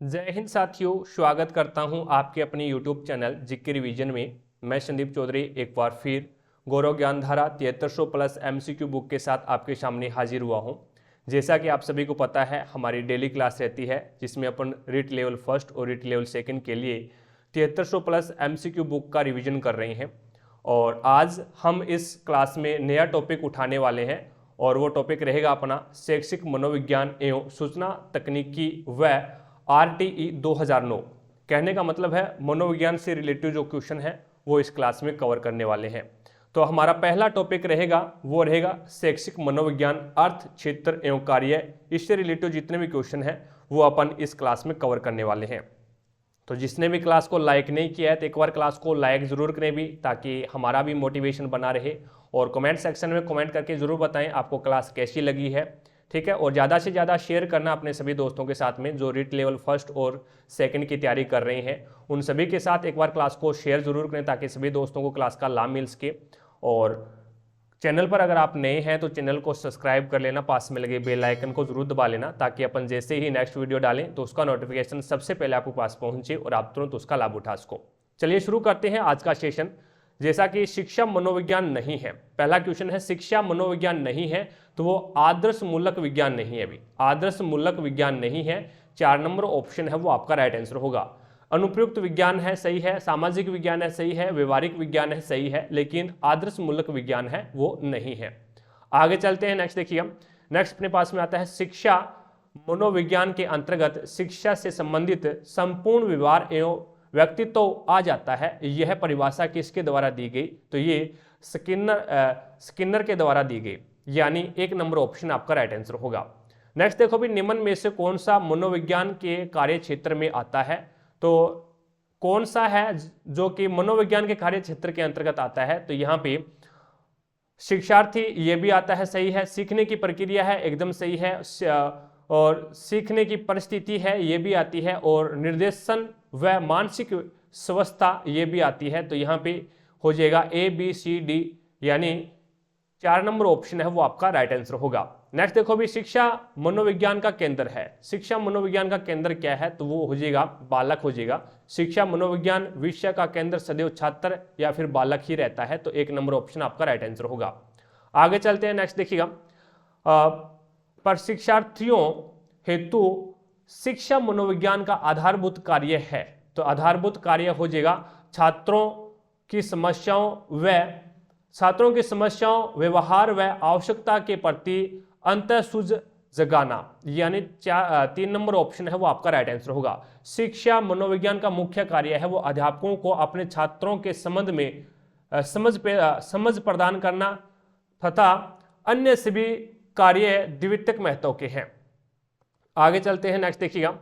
जय हिंद साथियों, स्वागत करता हूं आपके अपने यूट्यूब चैनल जीके रिवीजन में। मैं संदीप चौधरी एक बार फिर गौरव ज्ञानधारा 7300 प्लस एमसीक्यू बुक के साथ आपके सामने हाजिर हुआ हूं। जैसा कि आप सभी को पता है, हमारी डेली क्लास रहती है जिसमें अपन रीट लेवल फर्स्ट और रीट लेवल सेकंड के लिए 7300 प्लस एमसीक्यू बुक का रिवीजन कर रहे हैं। और आज हम इस क्लास में नया टॉपिक उठाने वाले हैं और वो टॉपिक रहेगा अपना शैक्षिक मनोविज्ञान एवं सूचना तकनीकी व RTE 2009। कहने का मतलब है मनोविज्ञान से रिलेटेड जो क्वेश्चन है वो इस क्लास में कवर करने वाले हैं। तो हमारा पहला टॉपिक रहेगा वो रहेगा शैक्षिक मनोविज्ञान अर्थ क्षेत्र एवं कार्य। इससे रिलेटेड जितने भी क्वेश्चन हैं वो अपन इस क्लास में कवर करने वाले हैं। तो जिसने भी क्लास को लाइक नहीं किया है तो एक बार क्लास को लाइक ज़रूर करें भी, ताकि हमारा भी मोटिवेशन बना रहे। और कमेंट सेक्शन में कमेंट करके ज़रूर बताएं आपको क्लास कैसी लगी है, ठीक है। और ज़्यादा से ज़्यादा शेयर करना अपने सभी दोस्तों के साथ में जो रीट लेवल फर्स्ट और सेकंड की तैयारी कर रहे हैं। उन सभी के साथ एक बार क्लास को शेयर ज़रूर करें ताकि सभी दोस्तों को क्लास का लाभ मिल सके। और चैनल पर अगर आप नए हैं तो चैनल को सब्सक्राइब कर लेना, पास में लगे बेल आइकन को जरूर दबा लेना ताकि अपन जैसे ही नेक्स्ट वीडियो डालें तो उसका नोटिफिकेशन सबसे पहले आपके पास पहुंचे और आप तुरंत उसका लाभ उठा सको। चलिए शुरू करते हैं आज का सेशन। जैसा कि शिक्षा मनोविज्ञान नहीं है, पहला क्वेश्चन है शिक्षा मनोविज्ञान नहीं है तो वो आदर्श मूलक विज्ञान नहीं है। अभी आदर्श मूलक विज्ञान नहीं है, 4 नंबर ऑप्शन है वो आपका राइट आंसर होगा। अनुप्रयुक्त विज्ञान है, सही है। सामाजिक विज्ञान है, सही है। व्यवहारिक विज्ञान है, सही है। लेकिन आदर्श मूलक विज्ञान है वो नहीं है। आगे चलते हैं, नेक्स्ट देखिए। नेक्स्ट अपने पास में आता है शिक्षा मनोविज्ञान के अंतर्गत शिक्षा से संबंधित संपूर्ण व्यवहार एवं व्यक्तित्व तो आ जाता है। यह परिभाषा किसके द्वारा दी गई? तो ये स्किनर के द्वारा दी गई, यानी 1 नंबर ऑप्शन आपका राइट आंसर होगा। नेक्स्ट देखो भी, निम्न में से कौन सा मनोविज्ञान के कार्य क्षेत्र में आता है? तो कौन सा है जो कि मनोविज्ञान के कार्य क्षेत्र के अंतर्गत आता है? तो यहाँ पे शिक्षार्थी ये भी आता है, सही है। सीखने की प्रक्रिया है, एकदम सही है। और सीखने की परिस्थिति है, ये भी आती है। और निर्देशन व मानसिक स्वस्थता ये भी आती है। तो यहाँ पे हो जाएगा ABCD, यानी 4 नंबर ऑप्शन है वो आपका राइट आंसर होगा। नेक्स्ट देखो भी, शिक्षा मनोविज्ञान का केंद्र है। शिक्षा मनोविज्ञान का केंद्र क्या है? तो वो हो जाएगा बालक हो जाएगा। शिक्षा मनोविज्ञान विषय का केंद्र सदैव छात्र या फिर बालक ही रहता है। तो 1 नंबर ऑप्शन आपका राइट आंसर होगा। आगे चलते हैं, नेक्स्ट देखिएगा। प्रशिक्षार्थियों हेतु शिक्षा मनोविज्ञान का आधारभूत कार्य है। तो आधारभूत कार्य हो जाएगा छात्रों की समस्याओं, व्यवहार व आवश्यकता के प्रति अंतःसूझ जगाना, यानी 3 नंबर ऑप्शन है वो आपका राइट आंसर होगा। शिक्षा मनोविज्ञान का मुख्य कार्य है वो अध्यापकों को अपने छात्रों के संबंध में समझ प्रदान करना तथा अन्य सभी कार्य द्वितीयक महत्व के हैं। आगे चलते हैं, नेक्स्ट देखिएगा।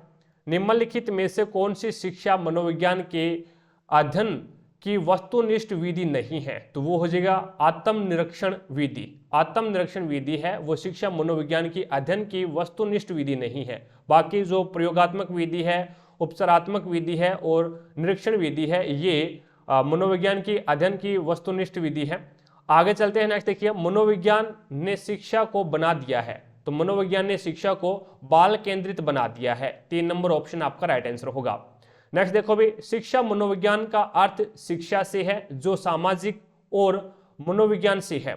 निम्नलिखित में से कौन सी शिक्षा मनोविज्ञान के अध्ययन की वस्तुनिष्ठ विधि नहीं है? तो वो हो जाएगा आत्मनिरीक्षण विधि। आत्मनिरीक्षण विधि है वो शिक्षा मनोविज्ञान की अध्ययन की वस्तुनिष्ठ विधि नहीं है। बाकी जो प्रयोगात्मक विधि है, उपचारात्मक विधि है और निरीक्षण विधि है, ये मनोविज्ञान की अध्ययन की वस्तुनिष्ठ विधि है। आगे चलते हैं, नेक्स्ट देखिए। मनोविज्ञान ने शिक्षा को बना दिया है। तो मनोविज्ञान ने शिक्षा को बाल केंद्रित बना दिया है। 3 नंबर ऑप्शन आपका राइट आंसर होगा। नेक्स्ट देखो भी, शिक्षा मनोविज्ञान का अर्थ शिक्षा से है जो सामाजिक और मनोविज्ञान से है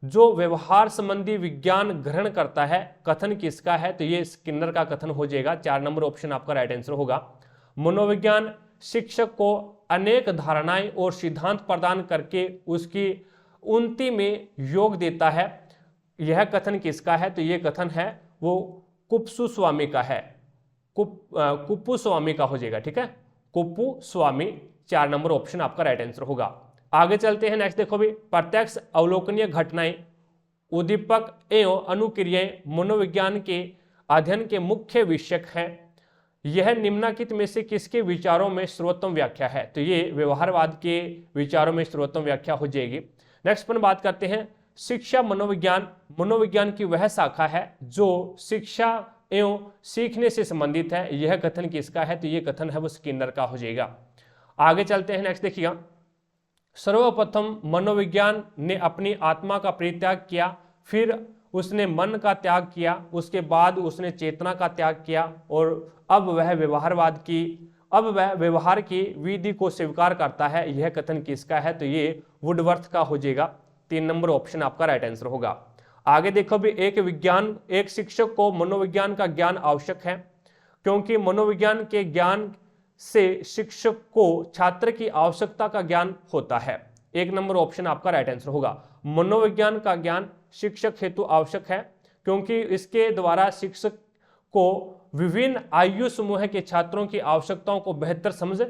जो व्यवहार संबंधी विज्ञान ग्रहण करता है। कथन किसका है? तो ये स्किनर का कथन हो जाएगा। 4 नंबर ऑप्शन आपका राइट आंसर होगा। मनोविज्ञान शिक्षक को अनेक धारणाएं और सिद्धांत प्रदान करके उसकी उन्नति में योग देता है। यह कथन किसका है? तो ये कथन है वो कुप्पुस्वामी का है। कुप्पुस्वामी का हो जाएगा, ठीक है। कुप्पुस्वामी, 4 नंबर ऑप्शन आपका राइट आंसर होगा। आगे चलते हैं, नेक्स्ट देखो भी। प्रत्यक्ष अवलोकनीय घटनाएं, उद्दीपक एवं अनुक्रियाएं मनोविज्ञान के अध्ययन के मुख्य विषय हैं। यह निम्नलिखित में से किसके विचारों में सर्वोत्तम व्याख्या है? तो ये व्यवहारवाद के विचारों में सर्वोत्तम व्याख्या हो जाएगी। नेक्स्ट पर बात करते हैं, शिक्षा मनोविज्ञान की वह शाखा है जो शिक्षा एवं सीखने से संबंधित है। यह कथन किसका है? तो यह कथन है वो स्किनर का हो जाएगा। आगे चलते हैं, नेक्स्ट देखिएगा। सर्वप्रथम मनोविज्ञान ने अपनी आत्मा का परित्याग किया, फिर उसने मन का त्याग किया, उसके बाद उसने चेतना का त्याग किया और अब वह व्यवहार की विधि को स्वीकार करता है। यह कथन किसका है? तो ये वुडवर्थ का हो जाएगा। 3 नंबर ऑप्शन आपका राइट आंसर होगा। आगे देखो भी, एक शिक्षक को मनोविज्ञान का ज्ञान आवश्यक है, क्योंकि मनोविज्ञान के ज्ञान से शिक्षक को छात्र की आवश्यकता का ज्ञान होता है। 1 नंबर ऑप्शन आपका राइट आंसर होगा। मनोविज्ञान का ज्ञान शिक्षक हेतु आवश्यक है, क्योंकि इसके द्वारा शिक्षक को विभिन्न आयु समूह के छात्रों की आवश्यकताओं को बेहतर समझ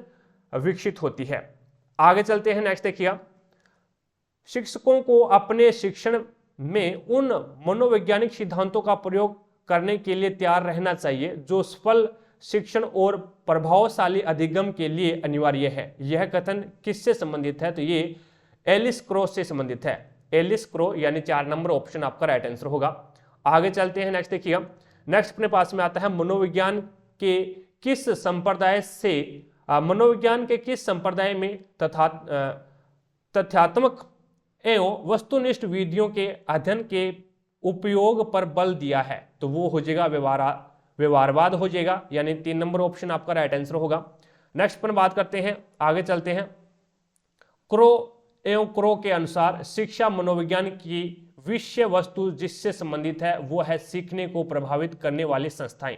विकसित होती है। आगे चलते हैं, नेक्स्ट देखिए, शिक्षकों को अपने शिक्षण में उन मनोवैज्ञानिक सिद्धांतों का प्रयोग करने के लिए तैयार रहना चाहिए जो सफल शिक्षण और प्रभावशाली अधिगम के लिए अनिवार्य है। यह कथन किससे संबंधित है? तो ये एलिस क्रो से संबंधित है। एलिस क्रो, यानी 4 नंबर ऑप्शन आपका राइट आंसर होगा। आगे चलते हैं, नेक्स्ट देखिए, नेक्स्ट अपने पास में आता है मनोविज्ञान के किस संप्रदाय में तथ्यात्मक एवं वस्तुनिष्ठ विधियों के अध्ययन के उपयोग पर बल दिया है? तो वो हो जाएगा व्यवहारवाद हो जाएगा, यानी 3 नंबर ऑप्शन आपका राइट आंसर होगा। नेक्स्ट पर बात करते हैं, आगे चलते हैं। क्रो के अनुसार शिक्षा मनोविज्ञान की विषय वस्तु जिससे संबंधित है वो है सीखने को प्रभावित करने वाली संस्थाएं,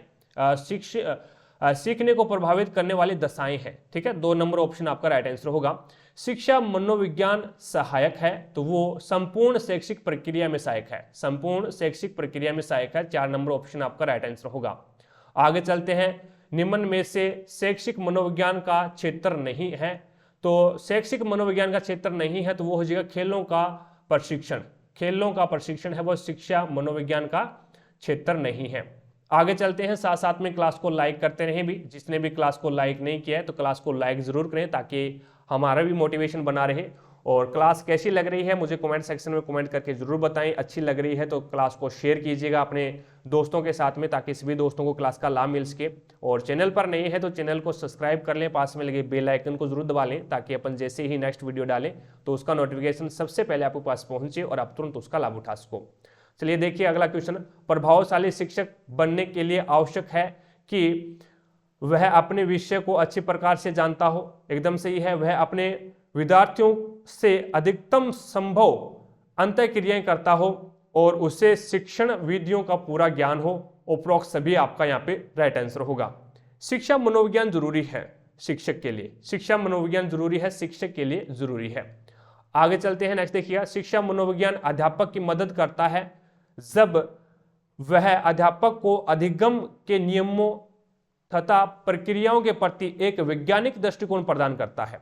सीखने को प्रभावित करने वाली दशाएं हैं। ठीक है, 2 नंबर ऑप्शन आपका राइट आंसर होगा। शिक्षा मनोविज्ञान सहायक है, तो वो संपूर्ण शैक्षिक प्रक्रिया में सहायक है। संपूर्ण शैक्षिक प्रक्रिया में सहायक है, 4 नंबर ऑप्शन आपका राइट आंसर होगा। आगे चलते हैं, निम्न में से शैक्षिक मनोविज्ञान का क्षेत्र नहीं है। तो शैक्षिक मनोविज्ञान का क्षेत्र नहीं है तो वो हो जाएगा खेलों का प्रशिक्षण। खेलों का प्रशिक्षण है वो शिक्षा मनोविज्ञान का क्षेत्र नहीं है। आगे चलते हैं, साथ साथ में क्लास को लाइक करते रहें भी। जिसने भी क्लास को लाइक नहीं किया है तो क्लास को लाइक जरूर करें, ताकि हमारा भी मोटिवेशन बना रहे। और क्लास कैसी लग रही है मुझे कमेंट सेक्शन में कमेंट करके जरूर बताएं। अच्छी लग रही है तो क्लास को शेयर कीजिएगा अपने दोस्तों के साथ में, ताकि सभी दोस्तों को क्लास का लाभ मिल सके। और चैनल पर नए हैं तो चैनल को सब्सक्राइब कर लें, पास में लगे बेल आइकन को जरूर दबा लें, ताकि अपन जैसे ही नेक्स्ट वीडियो डालें तो उसका नोटिफिकेशन सबसे पहले आपके पास पहुंचे और आप तुरंत उसका लाभ उठा सको। चलिए देखिए अगला क्वेश्चन, प्रभावशाली शिक्षक बनने के लिए आवश्यक है कि वह अपने विषय को अच्छी प्रकार से जानता हो। एकदम सही है। वह अपने विद्यार्थियों से अधिकतम संभव अंतःक्रियाएं करता हो और उसे शिक्षण विधियों का पूरा ज्ञान हो। उपरोक्त सभी आपका यहाँ पे राइट आंसर होगा। शिक्षा मनोविज्ञान जरूरी है शिक्षक के लिए। शिक्षा मनोविज्ञान जरूरी है शिक्षक के लिए, जरूरी है। आगे चलते हैं, नेक्स्ट देखिए, शिक्षा मनोविज्ञान अध्यापक की मदद करता है जब वह अध्यापक को अधिगम के नियमों तथा प्रक्रियाओं के प्रति एक वैज्ञानिक दृष्टिकोण प्रदान करता है।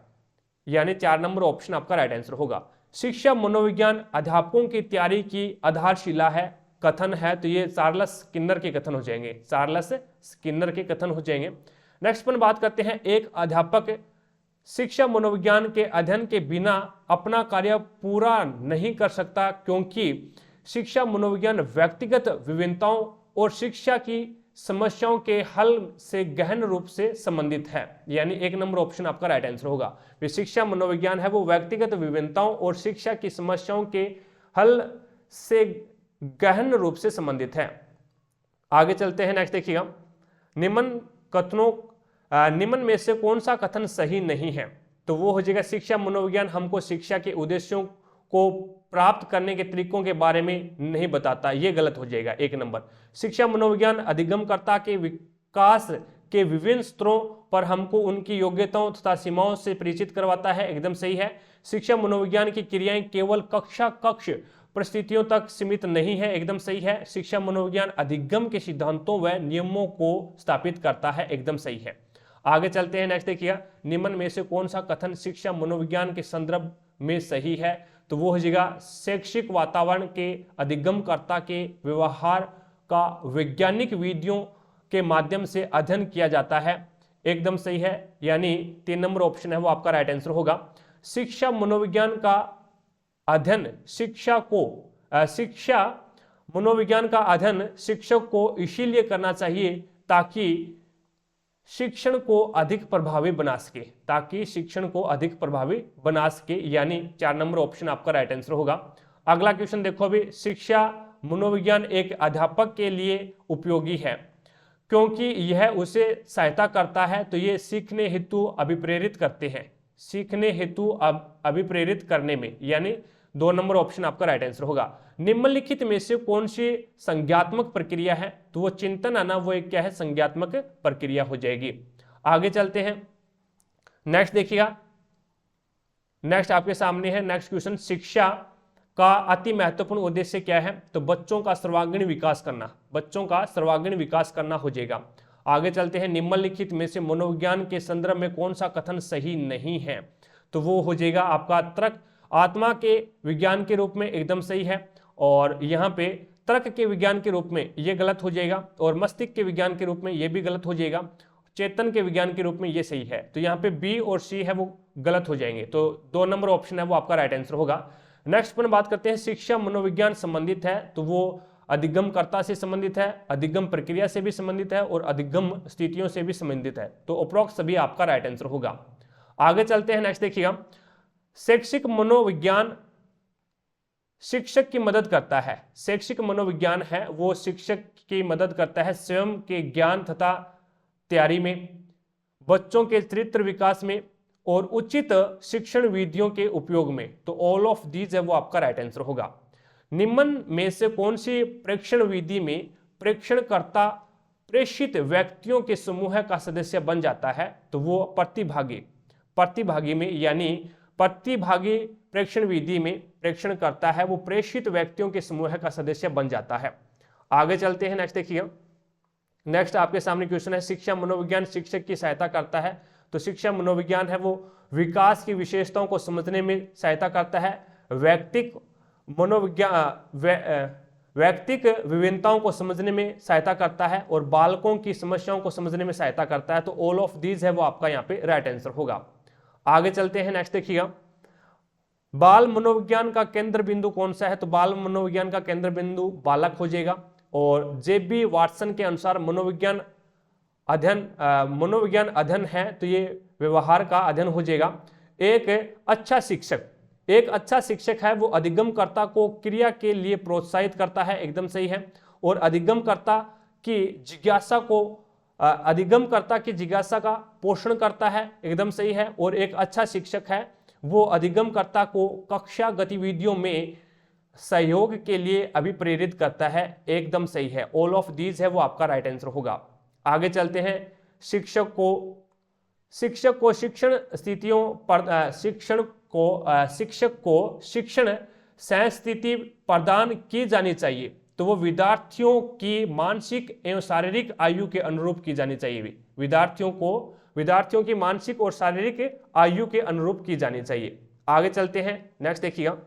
यानी 4 नंबर ऑप्शन आपका राइट आंसर होगा। शिक्षा मनोविज्ञान अध्यापकों की तैयारी की आधारशिला है, कथन है, तो ये चार्ल्स स्किनर के कथन हो जाएंगे। चार्ल्स स्किनर के कथन हो जाएंगे। नेक्स्ट पर बात करते हैं, एक अध्यापक शिक्षा मनोविज्ञान के अध्ययन के बिना अपना कार्य पूरा नहीं कर सकता, क्योंकि शिक्षा मनोविज्ञान व्यक्तिगत विभिन्नताओं और शिक्षा की समस्याओं के हल से गहन रूप से संबंधित है। यानी 1 नंबर ऑप्शन आपका राइट आंसर होगा। शिक्षा मनोविज्ञान है वो व्यक्तिगत विभिन्नताओं और शिक्षा की समस्याओं के हल से गहन रूप से संबंधित है। आगे चलते हैं, नेक्स्ट देखिएगा, निम्न में से कौन सा कथन सही नहीं है? तो वो हो जाएगा, शिक्षा मनोविज्ञान हमको शिक्षा के उद्देश्यों को प्राप्त करने के तरीकों के बारे में नहीं बताता। ये गलत हो जाएगा 1 नंबर। शिक्षा मनोविज्ञान अधिगमकर्ता के विकास के विभिन्न स्तरों पर हमको उनकी योग्यताओं तथा सीमाओं से परिचित करवाता है। एकदम सही है। शिक्षा मनोविज्ञान की क्रियाएं केवल कक्ष परिस्थितियों तक सीमित नहीं है। एकदम सही है। शिक्षा मनोविज्ञान अधिगम के सिद्धांतों व नियमों को स्थापित करता है। एकदम सही है। आगे चलते हैं, नेक्स्ट देखिए, निम्न में से कौन सा कथन शिक्षा मनोविज्ञान के संदर्भ में सही है? तो वो हो जाएगा, शैक्षिक वातावरण के अधिगमकर्ता के व्यवहार का वैज्ञानिक विधियों के माध्यम से अध्ययन किया जाता है। एकदम सही है। यानी 3 नंबर ऑप्शन है वो आपका राइट आंसर होगा। शिक्षा मनोविज्ञान का अध्ययन शिक्षा मनोविज्ञान का अध्ययन शिक्षक को इसीलिए करना चाहिए ताकि शिक्षण को अधिक प्रभावी बना सके, यानी 4 नंबर ऑप्शन आपका राइट आंसर होगा। अगला क्वेश्चन देखो अभी, शिक्षा मनोविज्ञान एक अध्यापक के लिए उपयोगी है क्योंकि यह उसे सहायता करता है, तो ये सीखने हेतु अभिप्रेरित करते हैं, सीखने हेतु अभिप्रेरित करने में, यानी 2 नंबर ऑप्शन आपका राइट आंसर होगा। निम्नलिखित में से कौन सी संज्ञात्मक प्रक्रिया है, तो वो चिंतन है ना, वो एक क्या है, संज्ञात्मक प्रक्रिया हो जाएगी। आगे चलते हैं, नेक्स्ट देखिएगा, नेक्स्ट आपके सामने है नेक्स्ट क्वेश्चन, शिक्षा का अति महत्वपूर्ण उद्देश्य क्या है, तो बच्चों का सर्वांगीण विकास करना, बच्चों का सर्वांगीण विकास करना हो जाएगा। आगे चलते हैं, निम्नलिखित में से मनोविज्ञान के संदर्भ में कौन सा कथन सही नहीं है, तो वो हो जाएगा आपका तर्क आत्मा के विज्ञान के रूप में एकदम सही है, और यहाँ पे तर्क के विज्ञान के रूप में ये गलत हो जाएगा, और मस्तिष्क के विज्ञान के रूप में ये भी गलत हो जाएगा, चेतन के विज्ञान के रूप में ये सही है। तो यहाँ पे बी और सी है वो गलत हो जाएंगे, तो 2 नंबर ऑप्शन है वो आपका राइट आंसर होगा। नेक्स्ट पर बात करते हैं, शिक्षा मनोविज्ञान संबंधित है, तो वो अधिगमकर्ता से संबंधित है, अधिगम प्रक्रिया से भी संबंधित है, और अधिगम स्थितियों से भी संबंधित है, तो अप्रोक्स सभी आपका राइट आंसर होगा। आगे चलते हैं, नेक्स्ट देखिएगा, शैक्षिक मनोविज्ञान शिक्षक की मदद करता है, शैक्षिक मनोविज्ञान है वो शिक्षक की मदद करता है स्वयं के ज्ञान तथा तैयारी में, बच्चों के चरित्र विकास में, और उचित शिक्षण विधियों के उपयोग में, तो ऑल ऑफ दीज है वो आपका राइट आंसर होगा। निम्न में से कौन सी प्रेक्षण विधि में प्रेक्षणकर्ता प्रेषित व्यक्तियों के समूह का सदस्य बन जाता है, तो वो प्रतिभागी में, यानी प्रतिभागी प्रेक्षण विधि में प्रेक्षण करता है वो प्रेषित व्यक्तियों के समूह का सदस्य बन जाता है। आगे चलते हैं, नेक्स्ट देखिए, नेक्स्ट आपके सामने क्वेश्चन है, शिक्षा मनोविज्ञान शिक्षक की सहायता करता है, तो शिक्षा मनोविज्ञान है वो विकास की विशेषताओं को समझने में सहायता करता है, वैयक्तिक विभिन्नताओं को समझने में सहायता करता है, और बालकों की समस्याओं को समझने में सहायता करता है, तो ऑल ऑफ दीज है वो आपका यहाँ पे राइट आंसर होगा। आगे चलते हैं, नेक्स्ट देखिएगा, बाल मनोविज्ञान का केंद्र बिंदु कौन सा है, तो बाल मनोविज्ञान का केंद्र बिंदु बालक हो जाएगा, और जे.बी. वाटसन के अनुसार मनोविज्ञान अध्ययन है, तो ये व्यवहार का अध्ययन हो जाएगा। एक अच्छा शिक्षक है वो अधिगमकर्ता को क्रिया के लिए प्रोत्साहित करता है, एकदम सही है, और अधिगमकर्ता की जिज्ञासा का पोषण करता है, एकदम सही है, और एक अच्छा शिक्षक है वो अधिगमकर्ता को कक्षा गतिविधियों में सहयोग के लिए अभिप्रेरित करता है, एकदम सही है, ऑल ऑफ दीज है वो आपका राइट आंसर होगा। आगे चलते हैं, शिक्षक को शिक्षण संस्थिति प्रदान की जानी चाहिए, तो वो विद्यार्थियों की मानसिक एवं शारीरिक आयु के अनुरूप की जानी चाहिए, विद्यार्थियों की मानसिक और शारीरिक आयु के अनुरूप की जानी चाहिए। आगे चलते हैं, नेक्स्ट देखिएगा,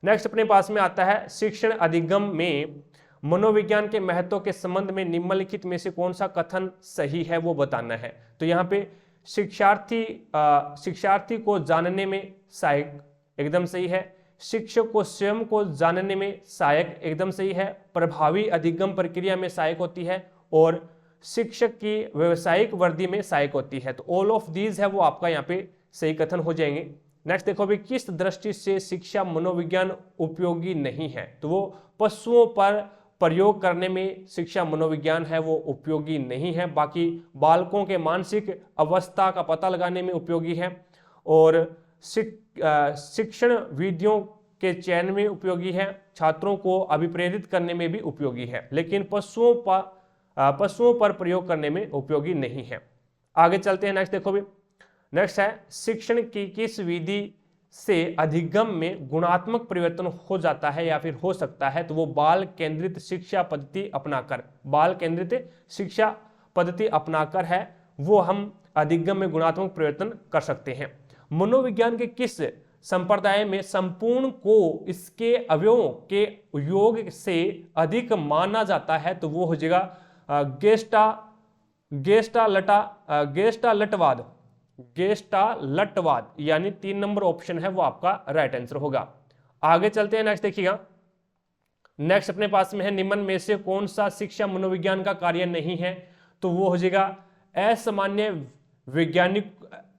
नेक्स्ट अपने पास में आता है, शिक्षण अधिगम में मनोविज्ञान के महत्व के संबंध में निम्नलिखित में से कौन सा कथन सही है वो बताना है, तो यहाँ पे शिक्षार्थी को जानने में सहायक, एकदम सही है, शिक्षक को स्वयं को जानने में सहायक, एकदम सही है, प्रभावी अधिगम प्रक्रिया में सहायक होती है, और शिक्षक की व्यवसायिक वर्दी में सहायक होती है, तो ऑल ऑफ दीज है वो आपका यहाँ पे सही कथन हो जाएंगे। नेक्स्ट देखो अभी, किस दृष्टि से शिक्षा मनोविज्ञान उपयोगी नहीं है, तो वो पशुओं पर प्रयोग करने में शिक्षा मनोविज्ञान है वो उपयोगी नहीं है, बाकी बालकों के मानसिक अवस्था का पता लगाने में उपयोगी है, और शिक्षण विधियों के चयन में उपयोगी है, छात्रों को अभिप्रेरित करने में भी उपयोगी है, लेकिन पशुओं पर प्रयोग करने में उपयोगी नहीं है। आगे चलते हैं, नेक्स्ट देखो भी, नेक्स्ट है, शिक्षण की किस विधि से अधिगम में गुणात्मक परिवर्तन हो जाता है या फिर हो सकता है, तो वो बाल केंद्रित शिक्षा पद्धति अपनाकर है, वो हम अधिगम में गुणात्मक परिवर्तन कर सकते हैं। मनोविज्ञान के किस संप्रदाय में संपूर्ण को इसके अवयवों के योग से अधिक माना जाता है, तो वो हो जाएगा गेस्टालटवाद, यानी 3 नंबर ऑप्शन है वो आपका राइट आंसर होगा। आगे चलते हैं, नेक्स्ट देखिएगा, नेक्स्ट अपने पास में है, निम्न में से कौन सा शिक्षा मनोविज्ञान का कार्य नहीं है, तो वो हो जाएगा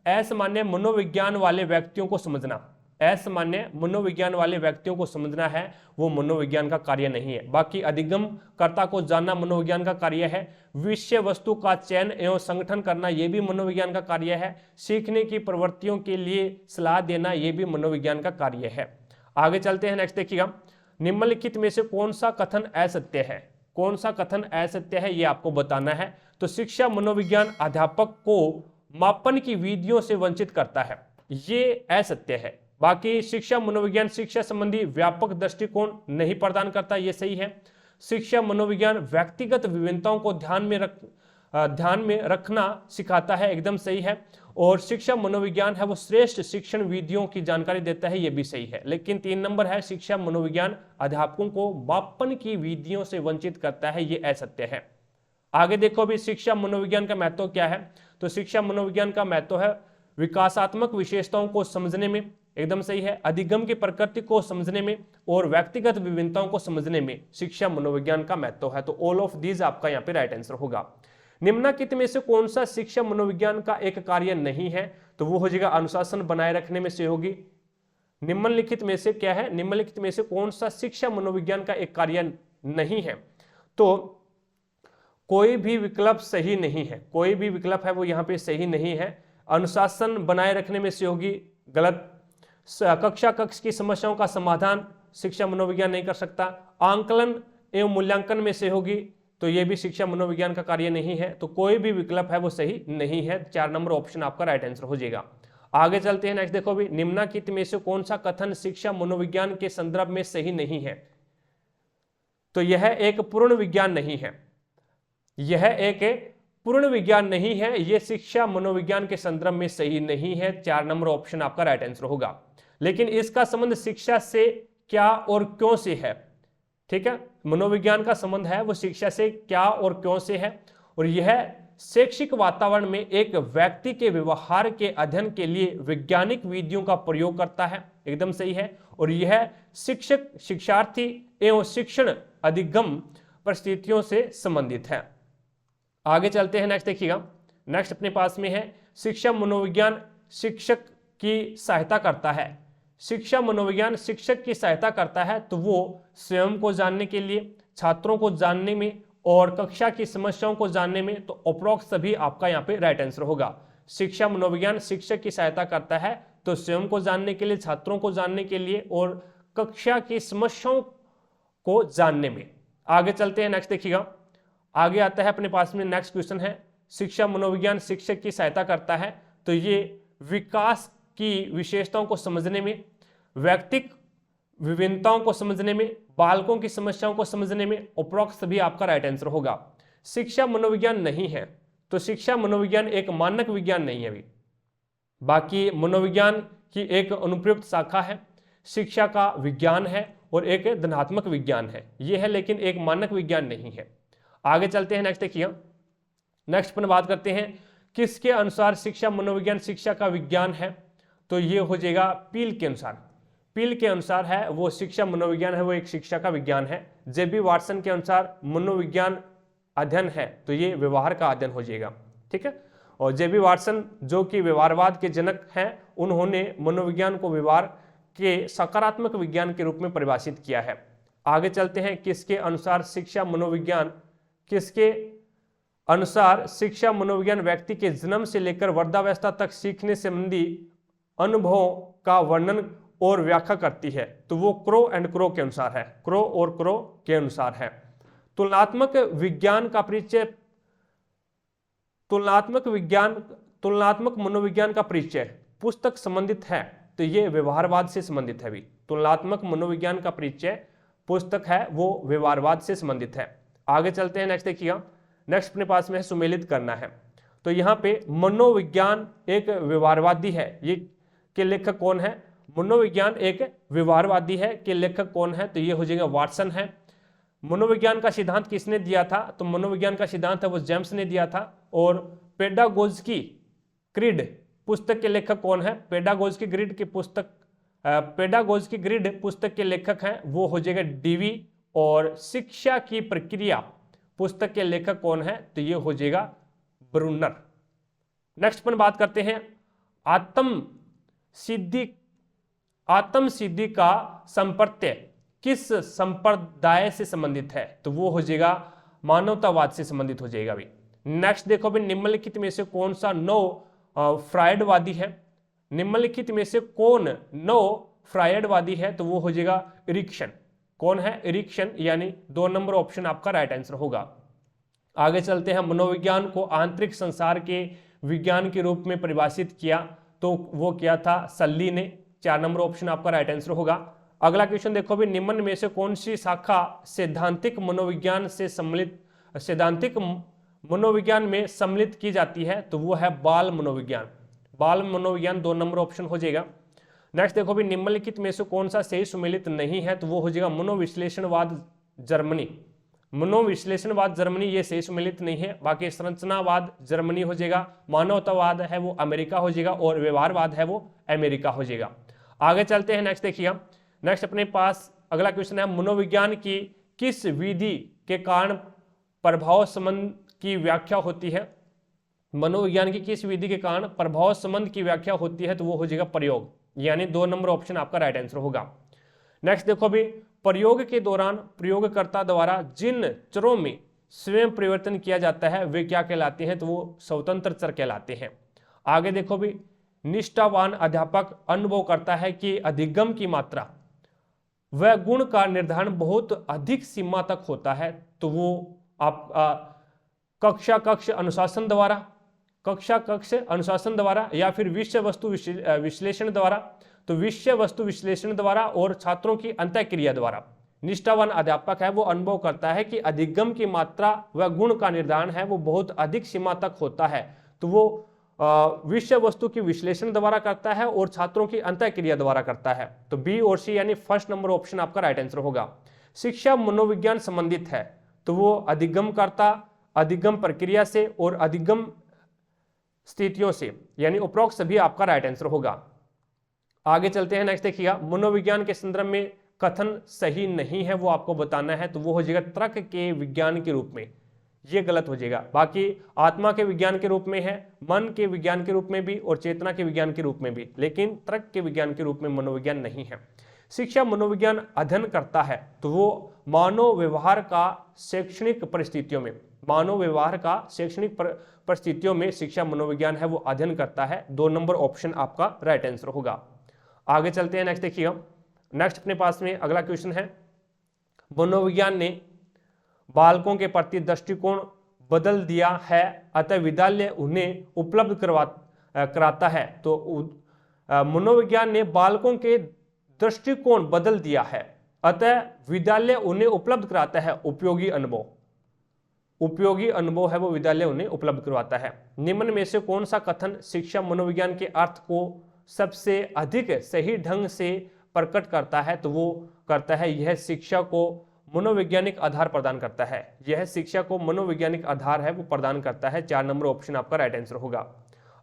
असामान्य मनोविज्ञान वाले व्यक्तियों को समझना, असामान्य मनोविज्ञान वाले व्यक्तियों को समझना है वो मनोविज्ञान का कार्य नहीं है। बाकी अधिगम कर्ता को जानना मनोविज्ञान का कार्य है। विषय वस्तु का चयन एवं संगठन करना यह भी मनोविज्ञान का कार्य है। सीखने की प्रवृत्तियों के लिए सलाह देना यह भी मनोविज्ञान का कार्य है। आगे चलते हैं, नेक्स्ट देखिएगा, निम्नलिखित में से कौन सा कथन असत्य है? कौन सा कथन असत्य है ये आपको बताना है। तो शिक्षा मनोविज्ञान अध्यापक को मापन की विधियों से वंचित करता है, ये असत्य है। बाकी शिक्षा मनोविज्ञान शिक्षा संबंधी व्यापक दृष्टिकोण नहीं प्रदान करता, ये सही है। शिक्षा मनोविज्ञान व्यक्तिगत विभिन्नताओं को ध्यान में रखना सिखाता है, एकदम सही है। और शिक्षा मनोविज्ञान है वो श्रेष्ठ शिक्षण विधियों की जानकारी देता है, ये भी सही है। लेकिन 3 नंबर है, शिक्षा मनोविज्ञान अध्यापकों को मापन की विधियों से वंचित करता है, ये असत्य है। आगे देखो अभी शिक्षा मनोविज्ञान का महत्व क्या है। तो शिक्षा मनोविज्ञान का महत्व है विकासात्मक विशेषताओं को समझने में, एकदम सही है। अधिगम की प्रकृति को समझने में और व्यक्तिगत विभिन्नताओं को समझने में शिक्षा मनोविज्ञान का महत्व है। तो ऑल ऑफ दीज आपका यहाँ पे राइट आंसर होगा। निम्नलिखित में से कौन सा शिक्षा मनोविज्ञान का एक कार्य नहीं है? तो वो हो जाएगा अनुशासन बनाए रखने में सहयोगी। निम्नलिखित में से क्या है? निम्नलिखित में से कौन सा शिक्षा मनोविज्ञान का एक कार्य नहीं है? तो कोई भी विकल्प सही नहीं है, कोई भी विकल्प है वो यहाँ पे सही नहीं है। अनुशासन बनाए रखने में सहयोगी गलत। कक्षा कक्ष की समस्याओं का समाधान शिक्षा मनोविज्ञान नहीं कर सकता। आंकलन एवं मूल्यांकन में सहयोगी, तो ये भी शिक्षा मनोविज्ञान का कार्य नहीं है। तो कोई भी विकल्प है वो सही नहीं है। 4 नंबर ऑप्शन आपका राइट आंसर हो जाएगा। आगे चलते हैं, नेक्स्ट देखो भी, निम्नलिखित में से कौन सा कथन शिक्षा मनोविज्ञान के संदर्भ में सही नहीं है? तो यह एक पूर्ण विज्ञान नहीं है, यह एक पूर्ण विज्ञान नहीं है, यह शिक्षा मनोविज्ञान के संदर्भ में सही नहीं है। 4 नंबर ऑप्शन आपका राइट आंसर होगा। लेकिन इसका संबंध शिक्षा से क्या और क्यों से है? ठीक है, मनोविज्ञान का संबंध है वो शिक्षा से क्या और क्यों से है। और यह शैक्षिक वातावरण में एक व्यक्ति के व्यवहार के अध्ययन के लिए वैज्ञानिक विधियों का प्रयोग करता है, एकदम सही है। और यह शिक्षक, शिक्षार्थी एवं शिक्षण अधिगम परिस्थितियों से संबंधित है। आगे चलते हैं, नेक्स्ट देखिएगा। नेक्स्ट अपने पास में है शिक्षा मनोविज्ञान शिक्षक की सहायता करता है। शिक्षा मनोविज्ञान शिक्षक की सहायता करता है, तो वो स्वयं को जानने के लिए, छात्रों को जानने में और कक्षा की समस्याओं को जानने में, तो अप्रोक्स सभी आपका यहाँ पे राइट आंसर होगा। शिक्षा मनोविज्ञान शिक्षक की सहायता करता है, तो स्वयं को जानने के लिए, छात्रों को जानने के लिए और कक्षा की समस्याओं को जानने में। आगे चलते हैं, नेक्स्ट देखिएगा। आगे आता है अपने पास में, नेक्स्ट क्वेश्चन है शिक्षा मनोविज्ञान शिक्षक की सहायता करता है, तो ये विकास की विशेषताओं को समझने में, व्यक्तिक विभिन्नताओं को समझने में, बालकों की समस्याओं को समझने में, उपरोक्त सभी आपका राइट आंसर होगा। शिक्षा मनोविज्ञान नहीं है, तो शिक्षा मनोविज्ञान एक मानक विज्ञान नहीं है अभी। बाकी मनोविज्ञान की एक अनुप्रयुक्त शाखा है, शिक्षा का विज्ञान है और एक धनात्मक विज्ञान है, यह है, लेकिन एक मानक विज्ञान नहीं है। आगे चलते हैं, नेक्स्ट देखिए। नेक्स्ट पर बात करते हैं किसके अनुसार शिक्षा मनोविज्ञान शिक्षा का विज्ञान है? तो ये हो जाएगा पील के अनुसार। पील के अनुसार है वो शिक्षा मनोविज्ञान है वो एक शिक्षा का विज्ञान है। जेबी वाटसन के अनुसार मनोविज्ञान अध्ययन है, तो ये व्यवहार का अध्ययन हो जाएगा, ठीक है। और जेबी वाटसन जो कि व्यवहारवाद के जनक हैं, उन्होंने मनोविज्ञान को व्यवहार के सकारात्मक विज्ञान के रूप में परिभाषित किया है। आगे चलते हैं, किसके अनुसार शिक्षा मनोविज्ञान, किसके अनुसार शिक्षा मनोविज्ञान व्यक्ति के जन्म से लेकर वृद्धावस्था तक सीखने संबंधी अनुभवों का वर्णन और व्याख्या करती है? तो वो क्रो एंड क्रो के अनुसार है, क्रो और क्रो के अनुसार है। तुलनात्मक विज्ञान का परिचय, तुलनात्मक मनोविज्ञान का परिचय पुस्तक संबंधित है, तो ये व्यवहारवाद से संबंधित है भी। तुलनात्मक मनोविज्ञान का परिचय पुस्तक है वो व्यवहारवाद से संबंधित है। आगे चलते हैं, नेक्स्ट देखिएगा। नेक्स्ट अपने पास में है सुमेलित करना है, तो यहाँ पे मनोविज्ञान एक व्यवहारवादी है, ये के लेखक कौन है? मनोविज्ञान एक व्यवहारवादी है के लेखक कौन है? तो ये हो जाएगा वाटसन है। मनोविज्ञान का सिद्धांत किसने दिया था? तो मनोविज्ञान का सिद्धांत है वो जेम्स ने दिया था। और पेडागोजी ग्रिड पुस्तक के लेखक कौन है? पेडागोजी ग्रिड की पुस्तक, पेडागोजी ग्रिड पुस्तक के लेखक हैं वो हो जाएगा डीवी। और शिक्षा की प्रक्रिया पुस्तक के लेखक कौन है? तो ये हो जाएगा ब्रूनर। नेक्स्ट पर बात करते हैं आत्म सिद्धि आत्म सिद्धि का संप्रत्यय किस संप्रदाय से संबंधित है? तो वो हो जाएगा मानवतावाद से संबंधित हो जाएगा भाई। नेक्स्ट देखो भाई, निम्नलिखित में से कौन सा नो फ्रायडवादी है? निम्नलिखित में से कौन नो फ्रायडवादी है? तो वो हो जाएगा इरिक्शन। कौन है? इरिक्शन, यानी 2 नंबर ऑप्शन आपका राइट आंसर होगा। आगे चलते हैं, मनोविज्ञान को आंतरिक संसार के विज्ञान के रूप में परिभाषित किया, तो वो किया था सल्ली ने। 4 नंबर ऑप्शन आपका राइट आंसर होगा। अगला क्वेश्चन देखो भी, निम्न में से कौन सी शाखा सैद्धांतिक मनोविज्ञान से सम्मिलित, सैद्धांतिक मनोविज्ञान में सम्मिलित की जाती है? तो वो है बाल मनोविज्ञान। बाल मनोविज्ञान 2 नंबर ऑप्शन हो जाएगा। नेक्स्ट देखो भी, निम्नलिखित में से कौन सा सही सुमेलित नहीं है? तो वो हो जाएगा मनोविश्लेषणवाद जर्मनी। मनोविश्लेषणवाद जर्मनी ये सही सुमेलित नहीं है। बाकी संरचनावाद जर्मनी हो जाएगा, मानवतावाद है वो अमेरिका हो जाएगा, और व्यवहारवाद है वो अमेरिका हो जाएगा। आगे चलते हैं, नेक्स्ट देखिएगा। नेक्स्ट अपने पास अगला क्वेश्चन है, मनोविज्ञान की किस विधि के कारण प्रभाव संबंध की व्याख्या होती है? मनोविज्ञान की किस विधि के कारण प्रभाव संबंध की व्याख्या होती है? तो वो हो जाएगा प्रयोग, यानी 2 नंबर ऑप्शन आपका राइट आंसर होगा। नेक्स्ट देखो भी, प्रयोग के दौरान प्रयोगकर्ता द्वारा जिन चरों में स्वयं परिवर्तन किया जाता है वे क्या कहलाते हैं? तो वो स्वतंत्र चर कहलाते हैं। आगे देखो भी, निष्ठावान अध्यापक अनुभव करता है कि अधिगम की मात्रा वह गुण का निर्धारण बहुत अधिक सीमा तक होता है, तो वो आप कक्षा कक्ष अनुशासन द्वारा या फिर विषय वस्तु विश्लेषण द्वारा। तो विषय वस्तु विश्लेषण द्वारा और छात्रों की अंतःक्रिया द्वारा। निष्ठावान अध्यापक है वो अनुभव करता है कि अधिगम की मात्रा व गुण का निर्धारण है वो बहुत अधिक सीमा तक होता है, तो वो विषय वस्तु की विश्लेषण द्वारा करता है और छात्रों की अंतःक्रिया द्वारा करता है। तो बी और सी यानी फर्स्ट नंबर ऑप्शन आपका राइट आंसर होगा। शिक्षा मनोविज्ञान संबंधित है, तो वो अधिगम करता, अधिगम प्रक्रिया से और अधिगम स्थितियों से, यानी उपरोक्त सभी आपका राइट आंसर होगा। आगे चलते हैं, नेक्स्ट देखिएगा, मनोविज्ञान के संदर्भ में कथन सही नहीं है वो आपको बताना है, तो वो हो जाएगा तर्क के विज्ञान के रूप में, ये गलत हो जाएगा। बाकी आत्मा के विज्ञान के रूप में है, मन के विज्ञान के रूप में भी और चेतना के विज्ञान के रूप में भी, लेकिन तर्क के विज्ञान के रूप में मनोविज्ञान नहीं है। शिक्षा मनोविज्ञान अध्ययन करता है, तो वो मानव व्यवहार का शैक्षणिक परिस्थितियों में, मानव व्यवहार का शैक्षणिक परिस्थितियों में शिक्षा मनोविज्ञान है वो अध्ययन करता है। 2 नंबर ऑप्शन आपका राइट आंसर होगा। आगे चलते हैं, नेक्स्ट देखिएगा। नेक्स्ट अपने पास में अगला क्वेश्चन है, मनोविज्ञान ने बालकों के प्रति दृष्टिकोण बदल दिया है, अतः विद्यालय उन्हें उपलब्ध कराता है। तो मनोविज्ञान ने बालकों के दृष्टिकोण बदल दिया है, अतः विद्यालय उन्हें उपलब्ध कराता है उपयोगी अनुभव। उपयोगी अनुभव है वो विद्यालय उन्हें उपलब्ध करवाता है। निम्न में से कौन सा कथन शिक्षा मनोविज्ञान के अर्थ को सबसे अधिक सही ढंग से प्रकट करता है? तो वो करता है, यह शिक्षा को मनोवैज्ञानिक आधार प्रदान करता है। यह शिक्षा को मनोवैज्ञानिक आधार है वो प्रदान करता है। 4 नंबर ऑप्शन आपका राइट आंसर होगा।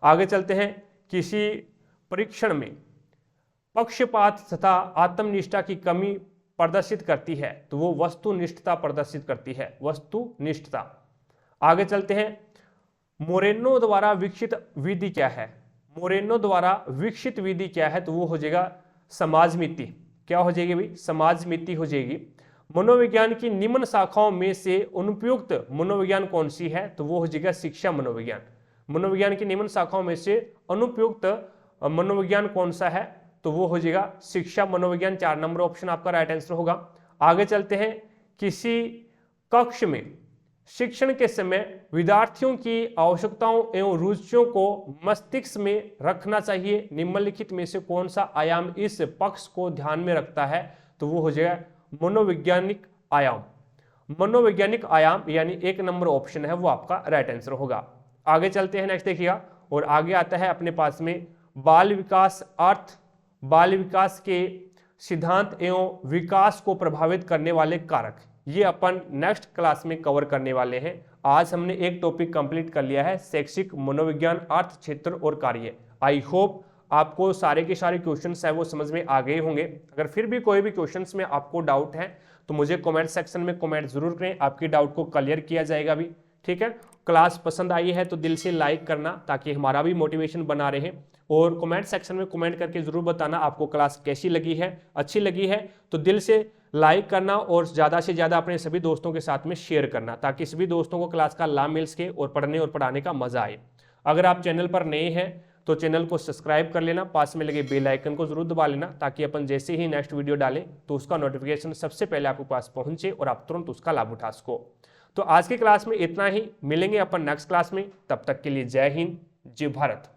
आगे चलते हैं, किसी परीक्षण में पक्षपात तथा आत्मनिष्ठा की कमी प्रदर्शित करती है, तो वो वस्तुनिष्ठता प्रदर्शित करती है, वस्तुनिष्ठता। आगे चलते हैं, मोरेनो द्वारा विकसित विधि क्या है? मोरेनो द्वारा विकसित विधि क्या है? तो वो हो जाएगा समाजमिति। क्या हो जाएगी भाई? समाजमिति हो जाएगी। मनोविज्ञान की निम्न शाखाओं में से अनुपयुक्त मनोविज्ञान कौन सी है? तो वो हो जाएगा शिक्षा मनोविज्ञान। मनोविज्ञान की निम्न शाखाओं में से अनुपयुक्त मनोविज्ञान कौन सा है? तो वो हो जाएगा शिक्षा मनोविज्ञान। 4 नंबर ऑप्शन आपका राइट आंसर होगा। आगे चलते हैं, किसी कक्ष में शिक्षण के समय विद्यार्थियों की आवश्यकताओं एवं रुचियों को मस्तिष्क में रखना चाहिए, निम्नलिखित में से कौन सा आयाम इस पक्ष को ध्यान में रखता है? तो वो हो जाएगा मनोवैज्ञानिक आयाम। मनोवैज्ञानिक आयाम यानी 1 नंबर ऑप्शन है वो आपका राइट आंसर होगा। आगे चलते हैं, नेक्स्ट देखिएगा, और आगे आता है अपने पास में बाल विकास अर्थ, बाल विकास के सिद्धांत एवं विकास को प्रभावित करने वाले कारक, ये अपन नेक्स्ट क्लास में कवर करने वाले हैं। आज हमने एक टॉपिक कंप्लीट कर लिया है, शैक्षिक मनोविज्ञान अर्थ क्षेत्र और कार्य। आई होप आपको सारे के सारे क्वेश्चंस है वो समझ में आ गए होंगे। अगर फिर भी कोई भी क्वेश्चंस में आपको डाउट है तो मुझे कमेंट सेक्शन में कमेंट जरूर करें, आपकी डाउट को क्लियर किया जाएगा भी। ठीक है। क्लास पसंद आई है तो दिल से लाइक करना ताकि हमारा भी मोटिवेशन बना रहे, और कमेंट सेक्शन में कमेंट करके जरूर बताना आपको क्लास कैसी लगी है। अच्छी लगी है तो दिल से लाइक करना और ज़्यादा से ज़्यादा अपने सभी दोस्तों के साथ में शेयर करना ताकि सभी दोस्तों को क्लास का लाभ मिल सके और पढ़ने और पढ़ाने का मजा आए। अगर आप चैनल पर नए हैं तो चैनल को सब्सक्राइब कर लेना, पास में लगे बेल आइकन को जरूर दबा लेना ताकि अपन जैसे ही नेक्स्ट वीडियो डालें तो उसका नोटिफिकेशन सबसे पहले आपके पास पहुंचे और आप तुरंत उसका लाभ उठा सको। तो आज की क्लास में इतना ही, मिलेंगे अपन नेक्स्ट क्लास में, तब तक के लिए जय हिंद, जय भारत।